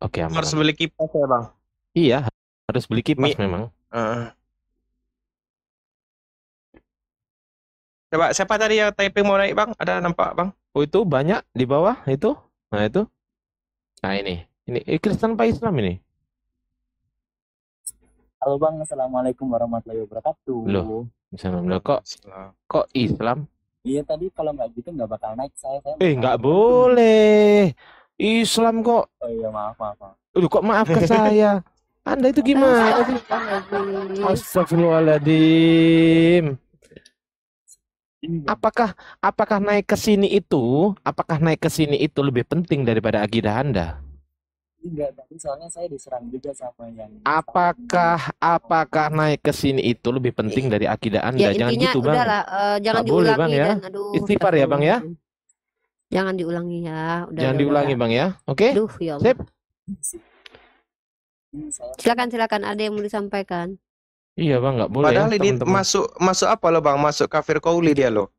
S4: Oke, aman.
S2: Harus beli kipas ya Bang?
S4: Iya, harus beli kipas memang.
S2: Coba siapa tadi yang typing mau naik Bang? Ada nampak Bang?
S4: Oh itu banyak di bawah itu. Nah itu. Nah ini Kristen apa Islam ini?
S8: Halo Bang, assalamualaikum warahmatullahi wabarakatuh.
S4: Loh, kok Islam?
S8: Iya tadi kalau nggak gitu nggak bakal naik saya.
S4: Nggak boleh. Islam kok.
S8: Oh iya maaf.
S4: Kok maaf ke saya? Anda itu gimana sih? Astagfirullahaladzim. Apakah naik ke sini itu lebih penting daripada akidah Anda?
S8: Enggak, tapi soalnya saya diserang juga sama yang.
S4: Apakah naik ke sini itu lebih penting dari akidah Anda?
S1: Ya,
S4: jangan gitu Bang.
S1: Udahlah, jangan diulangi
S4: boleh, Bang, ya. Istighfar ya Bang ya.
S1: Jangan diulangi ya.
S4: Jangan diulangi Bang ya. Oke.
S1: Ya Allah. Sip. Silakan ada yang mau disampaikan.
S4: Iya Bang, nggak boleh.
S2: Padahal ini masuk apa loh Bang? Masuk kafir qauli dia loh.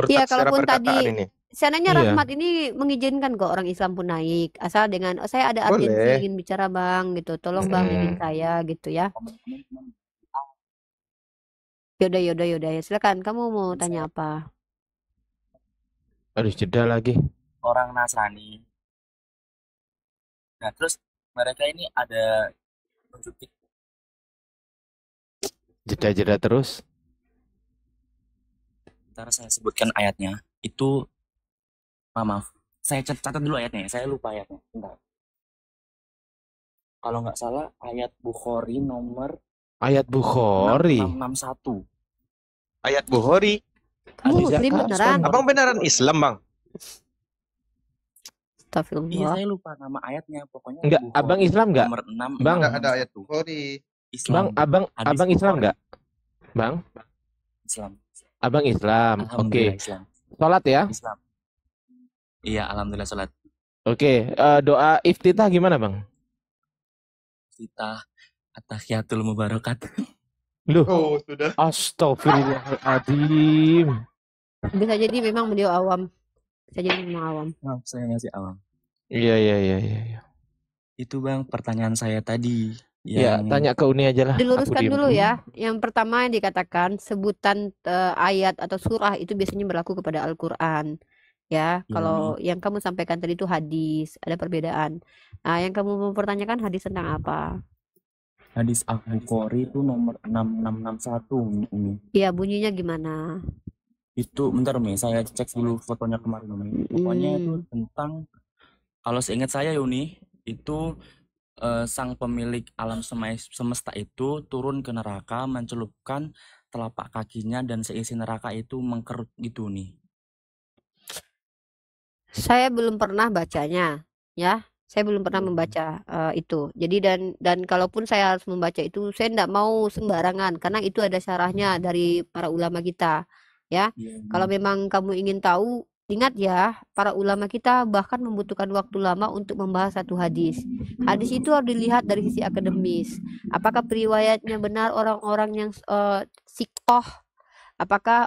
S1: Iya, kalaupun tadi seandainya Rahmat ini mengizinkan kok orang Islam pun naik, asal dengan saya ada urgensi ingin bicara Bang gitu, tolong Bang ingin saya gitu ya. Yaudah ya, silakan. Kamu mau tanya apa?
S4: Harus jeda lagi.
S8: Orang Nasrani. Nah terus mereka ini ada
S4: jeda terus.
S8: Ntar saya sebutkan ayatnya. Itu maaf. Saya catat dulu ayatnya ya. Saya lupa ayatnya. Bentar. Kalau nggak salah ayat Bukhari nomor.
S4: Ayat Bukhari.
S8: 661.
S2: Ayat Bukhari.
S1: Muslim beneran.
S2: Abang beneran Islam Bang?
S1: Astagfirullah.
S8: Iya saya lupa nama ayatnya. Pokoknya.
S4: Enggak,
S8: Bukhari,
S4: Abang Islam nggak?
S8: Nomor 6.
S2: Bang nggak ada ayat Bukhari.
S8: Islam.
S4: Bang, abang Islam nggak? Bang?
S8: Islam.
S4: Abang Islam. Oke.
S8: Islam.
S4: Salat ya?
S8: Islam. Iya, alhamdulillah salat.
S4: Oke, doa iftitah gimana, Bang?
S8: Iftitah at-tahiyatul mubarakat.
S4: Loh.
S2: Sudah.
S4: Astagfirullahaladzim.
S1: Bisa jadi memang beliau awam. Bisa jadi memang awam.
S8: Maaf, saya masih awam.
S4: Iya.
S8: Itu Bang, pertanyaan saya tadi.
S4: Ya, tanya ke Uni aja lah.
S1: Diluruskan dulu ya. Yang pertama yang dikatakan sebutan ayat atau surah itu biasanya berlaku kepada Al-Qur'an. Ya, kalau yang kamu sampaikan tadi itu hadis, ada perbedaan. Nah, yang kamu mempertanyakan hadis tentang apa?
S8: Hadis Al-Bukhari itu nomor 6661 ini.
S1: Iya, bunyinya gimana?
S8: Itu bentar Umi, saya cek dulu fotonya kemarin Umi. Pokoknya itu tentang, kalau seingat saya Uni, itu sang pemilik alam semesta itu turun ke neraka, mencelupkan telapak kakinya dan seisi neraka itu mengkerut gitu nih.
S1: Saya belum pernah bacanya, ya. Saya belum pernah membaca itu. Jadi dan kalaupun saya harus membaca itu, saya tidak mau sembarangan karena itu ada syarahnya dari para ulama kita, ya. Kalau memang kamu ingin tahu, Ingat ya, para ulama kita bahkan membutuhkan waktu lama untuk membahas satu hadis. Hadis itu harus dilihat dari sisi akademis. Apakah periwayatnya benar orang-orang yang sikoh? Apakah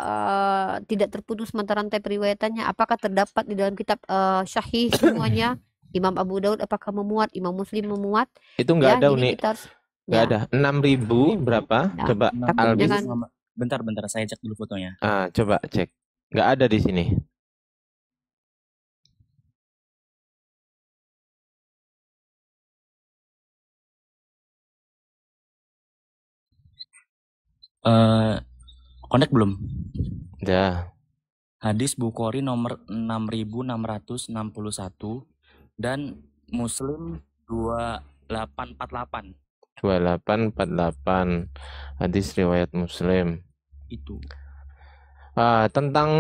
S1: tidak terputus mata rantai periwayatannya? Apakah terdapat di dalam kitab syahih semuanya? Imam Abu Daud apakah memuat? Imam Muslim memuat?
S4: Itu nggak
S1: Ya,
S4: ada
S1: jadi
S4: Uni.
S1: kita harus
S4: Nggak
S1: ya.
S4: ada. 6.000 berapa?
S1: Ya,
S4: Coba
S1: tapi
S4: Albis.
S1: jangan
S8: Bentar, saya cek dulu fotonya.
S4: Coba cek. Nggak ada di sini.
S8: Connect belum?
S4: Udah.
S8: Hadis Bukhari nomor 6661 dan Muslim 2848.
S4: 2848 hadis riwayat Muslim.
S8: Itu.
S4: Tentang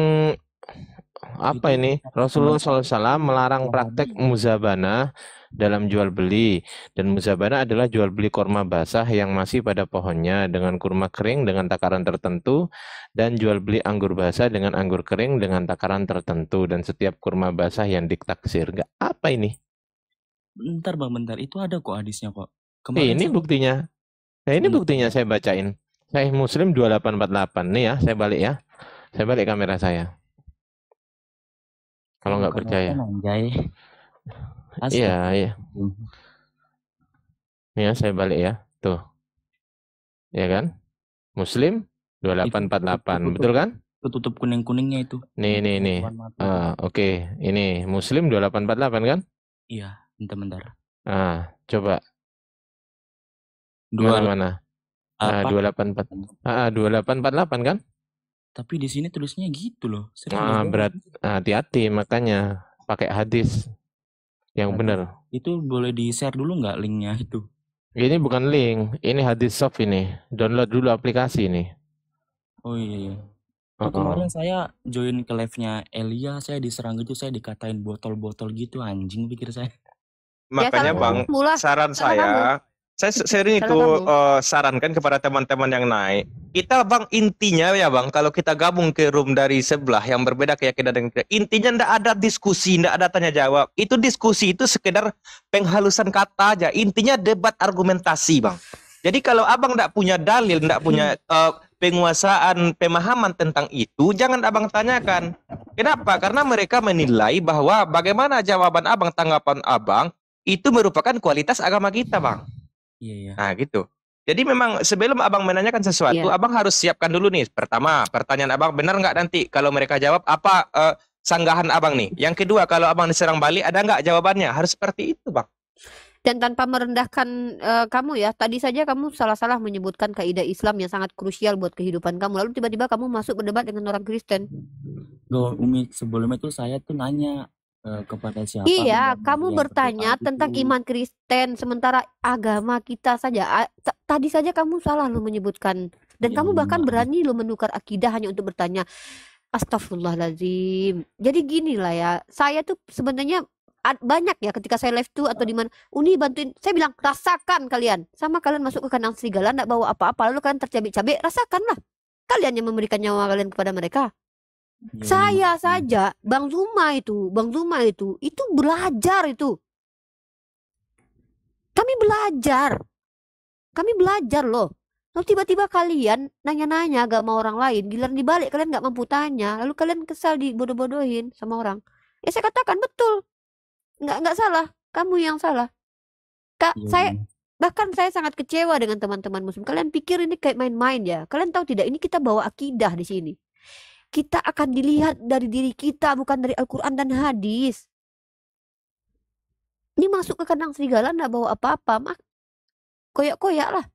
S4: apa
S8: Itu
S4: ini? Rasulullah SAW melarang praktek muzabana dalam jual beli, dan muzabana adalah jual beli kurma basah yang masih pada pohonnya dengan kurma kering dengan takaran tertentu, dan jual beli anggur basah dengan anggur kering dengan takaran tertentu, dan setiap kurma basah yang ditaksir. Nggak apa ini?
S8: Bentar Bang, itu ada kok hadisnya kok.
S4: Ini buktinya. Nah, ini buktinya saya bacain. Sahih Muslim 2848. Nih ya, saya balik ya. Saya balik kamera saya. Kalau nggak percaya. Iya. Nih ya, saya balik ya. Tuh. Ya kan? Muslim 2848. Betul kan?
S8: Tutup kuning-kuningnya itu.
S4: Nih. Oke. Ini Muslim 2848 kan?
S8: Iya, bentar.
S4: Coba. Mana? 2848 kan?
S8: Tapi di sini tulisnya gitu loh.
S4: Berat. Hati-hati, makanya pakai hadis yang benar.
S8: Itu boleh di-share dulu nggak linknya itu?
S4: Ini bukan link, ini hadis soft ini. Download dulu aplikasi ini.
S8: Oh iya. Kemarin saya join ke live-nya Elia, saya diserang gitu, saya dikatain botol-botol gitu, anjing pikir saya.
S2: Makanya Bang, saran saya sering itu sarankan kepada teman-teman yang naik. Kita Bang, intinya ya Bang, kalau kita gabung ke room dari sebelah yang berbeda keyakinan dengan kita, intinya ndak ada diskusi, ndak ada tanya jawab. Itu diskusi itu sekedar penghalusan kata aja. Intinya debat argumentasi Bang. Jadi kalau abang ndak punya dalil, ndak punya penguasaan pemahaman tentang itu, jangan abang tanyakan. Kenapa? Karena mereka menilai bahwa bagaimana jawaban abang, tanggapan abang itu merupakan kualitas agama kita Bang.
S8: Iya.
S2: Nah gitu. Jadi memang sebelum abang menanyakan sesuatu, abang harus siapkan dulu nih. Pertama, pertanyaan abang benar nggak nanti kalau mereka jawab apa sanggahan abang nih. Yang kedua, kalau abang diserang balik ada nggak jawabannya? Harus seperti itu Bang.
S1: Dan tanpa merendahkan kamu ya, tadi saja kamu salah-salah menyebutkan kaidah Islam yang sangat krusial buat kehidupan kamu. Lalu tiba-tiba kamu masuk berdebat dengan orang Kristen.
S8: Umi, sebelumnya tuh saya tuh nanya kepada siapa?
S1: Iya, kamu bertanya tentang iman Kristen, sementara agama kita saja. Tadi saja kamu salah lo menyebutkan. Dan kamu bahkan berani lo menukar akidah hanya untuk bertanya. Astagfirullahaladzim. Jadi gini lah ya, saya tuh sebenarnya banyak ya ketika saya live tuh atau di mana Uni bantuin, saya bilang rasakan kalian, sama kalian masuk ke kandang serigala nggak bawa apa-apa lalu kalian tercabik-cabik, rasakanlah kalian yang memberikan nyawa kalian kepada mereka. Saya saja Bang Zuma itu belajar itu, kami belajar loh. Lalu tiba-tiba kalian nanya-nanya agama orang lain, giliran dibalik kalian nggak mampu tanya, lalu kalian kesal dibodoh-bodohin sama orang. Ya saya katakan betul. Nggak salah, kamu yang salah. Saya sangat kecewa dengan teman-teman muslim. Kalian pikir ini kayak main-main ya? Kalian tahu tidak, ini kita bawa akidah di sini. Kita akan dilihat dari diri kita, bukan dari Al-Quran dan hadis. Ini masuk ke kandang serigala nggak bawa apa-apa, mah koyak-koyak lah.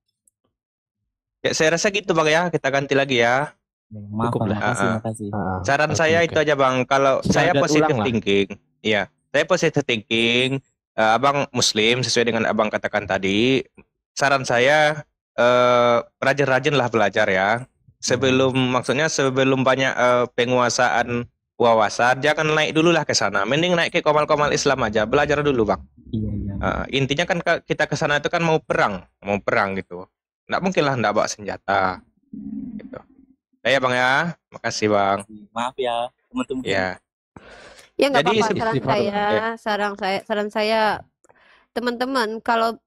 S2: Ya saya rasa gitu Bang ya, kita ganti lagi ya.
S8: Cukup lah. Makasih.
S2: Saran saya itu aja Bang, kalau saya positive thinking, iya. Saya positive thinking, abang Muslim sesuai dengan abang katakan tadi. Saran saya rajin-rajinlah belajar ya. Sebelum banyak penguasaan wawasan, jangan naik dulu lah ke sana. Mending naik ke komal-komal Islam aja, belajar dulu Bang. Intinya kan kita ke sana itu kan mau perang gitu. Nggak mungkin lah nggak bawa senjata. Gitu. Ya Bang ya, makasih Bang.
S8: Maaf ya teman-teman.
S2: Ya.
S1: Ya nggak
S2: Jadi
S1: apa-apa.
S2: istighfar.
S1: Saran saya teman-teman kalau